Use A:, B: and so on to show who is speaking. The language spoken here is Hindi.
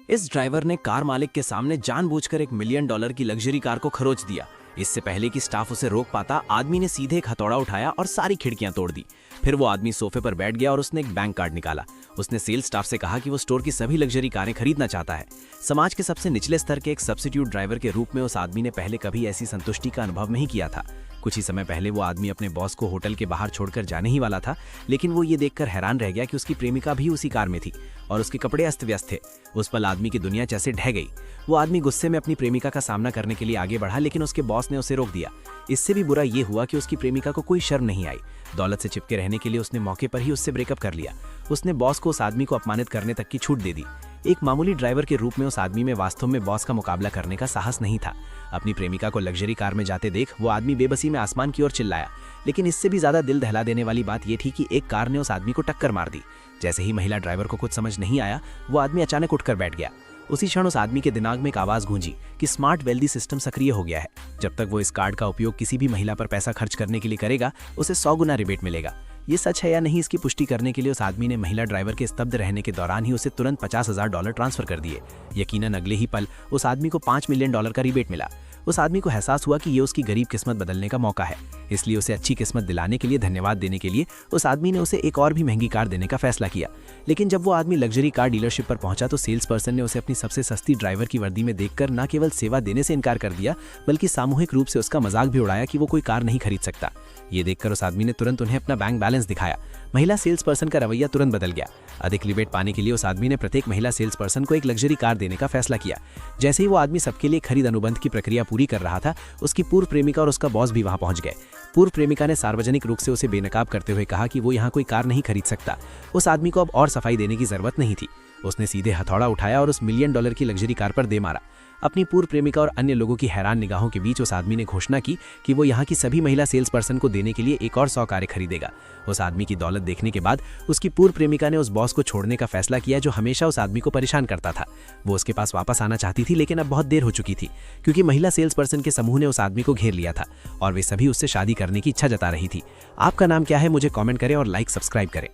A: इस ड्राइवर ने कार मालिक के सामने जानबूझकर $1 मिलियन की लग्जरी कार को खरोच दिया। इससे पहले कि स्टाफ उसे रोक पाता, आदमी ने सीधे एक हथौड़ा उठाया और सारी खिड़कियां तोड़ दी। फिर वो आदमी सोफे पर बैठ गया और उसने एक बैंक कार्ड निकाला। उसने सेल्स स्टाफ से कहा कि वो स्टोर की सभी लग्जरी कारें खरीदना चाहता है। समाज के सबसे निचले स्तर के एक सब्स्टिट्यूट ड्राइवर के रूप में उस आदमी ने पहले कभी ऐसी संतुष्टि का अनुभव नहीं किया था। कुछ ही समय पहले वो आदमी अपने बॉस को होटल के बाहर छोड़कर जाने ही वाला था, लेकिन वो ये देखकर हैरान रह गया कि उसकी प्रेमिका भी उसी कार में थी और उसके कपड़े अस्त व्यस्त थे। उस पल आदमी की दुनिया जैसे ढह गई। वो आदमी गुस्से में अपनी प्रेमिका का सामना करने के लिए आगे बढ़ा, लेकिन उसके बॉस ने उसे रोक दिया। इससे भी बुरा ये हुआ कि उसकी प्रेमिका को कोई शर्म नहीं आई। दौलत से चिपके रहने के लिए उसने मौके पर ही उससे ब्रेकअप कर लिया। उसने बॉस को उस आदमी को अपमानित करने तक की छूट दे दी। एक मामूली ड्राइवर के रूप में उस आदमी में वास्तव में बॉस का मुकाबला करने का साहस नहीं था। अपनी प्रेमिका को लग्जरी कार में जाते देख वो आदमी बेबसी में आसमान की ओर चिल्लाया। लेकिन इससे भी ज्यादा दिल दहला देने वाली बात यह थी कि एक कार ने उस आदमी को टक्कर मार दी। जैसे ही महिला ड्राइवर को कुछ समझ नहीं आया, वो आदमी अचानक उठकर बैठ गया। उसी क्षण उस आदमी के दिमाग में एक आवाज गूंजी कि स्मार्ट वेल्दी सिस्टम सक्रिय हो गया है। जब तक वो इस कार्ड का उपयोग किसी भी महिला पर पैसा खर्च करने के लिए करेगा, उसे 100 गुना रिबेट मिलेगा। ये सच है या नहीं, इसकी पुष्टि करने के लिए उस आदमी ने महिला ड्राइवर के स्तब्ध रहने के दौरान ही उसे तुरंत $50,000 ट्रांसफर कर दिए। यकीनन अगले ही पल उस आदमी को $5 मिलियन का रिबेट मिला। उस आदमी को एहसास हुआ कि ये उसकी गरीब किस्मत बदलने का मौका है। इसलिए उसे अच्छी किस्मत दिलाने के लिए धन्यवाद देने के लिए उस आदमी ने उसे एक और भी महंगी कार देने का फैसला किया। लेकिन जब वो आदमी लग्जरी कार डीलरशिप पर पहुंचा तो सेल्स पर्सन ने उसे अपनी सबसे सस्ती ड्राइवर की वर्दी में देखकर न केवल सेवा देने से इनकार कर दिया, बल्कि सामूहिक रूप से उसका मजाक भी उड़ाया कि वो कोई कार नहीं खरीद सकता। ये देखकर उस आदमी ने तुरंत उन्हें अपना बैंक बैलेंस दिखाया। महिला सेल्स पर्सन का रवैया तुरंत बदल गया। अधिक रिबेट पाने के लिए उस आदमी ने प्रत्येक महिला सेल्स पर्सन को एक लग्जरी कार देने का फैसला किया। जैसे ही वो आदमी सबके लिए खरीद अनुबंध की प्रक्रिया पूरी कर रहा था, उसकी पूर्व प्रेमिका और उसका बॉस भी वहां पहुंच गए। पूर्व प्रेमिका ने सार्वजनिक रूप से उसे बेनकाब करते हुए कहा कि वो यहाँ कोई कार नहीं खरीद सकता। उस आदमी को अब और सफाई देने की जरूरत नहीं थी। उसने सीधे हथौड़ा उठाया और उस $1 मिलियन की लग्जरी कार पर दे मारा। अपनी पूर्व प्रेमिका और अन्य लोगों की हैरान निगाहों के बीच उस आदमी ने घोषणा की कि वो यहाँ की सभी महिला सेल्स पर्सन को देने के लिए एक और 100 कारें खरीदेगा। उस आदमी की दौलत देखने के बाद उसकी पूर्व प्रेमिका ने उस बॉस को छोड़ने का फैसला किया जो हमेशा उस आदमी को परेशान करता था। वो उसके पास वापस आना चाहती थी, लेकिन अब बहुत देर हो चुकी थी, क्योंकि महिला सेल्स पर्सन के समूह ने उस आदमी को घेर लिया था और वे सभी उससे शादी करने की इच्छा जता रही थी। आपका नाम क्या है, मुझे कॉमेंट करें और लाइक सब्सक्राइब करें।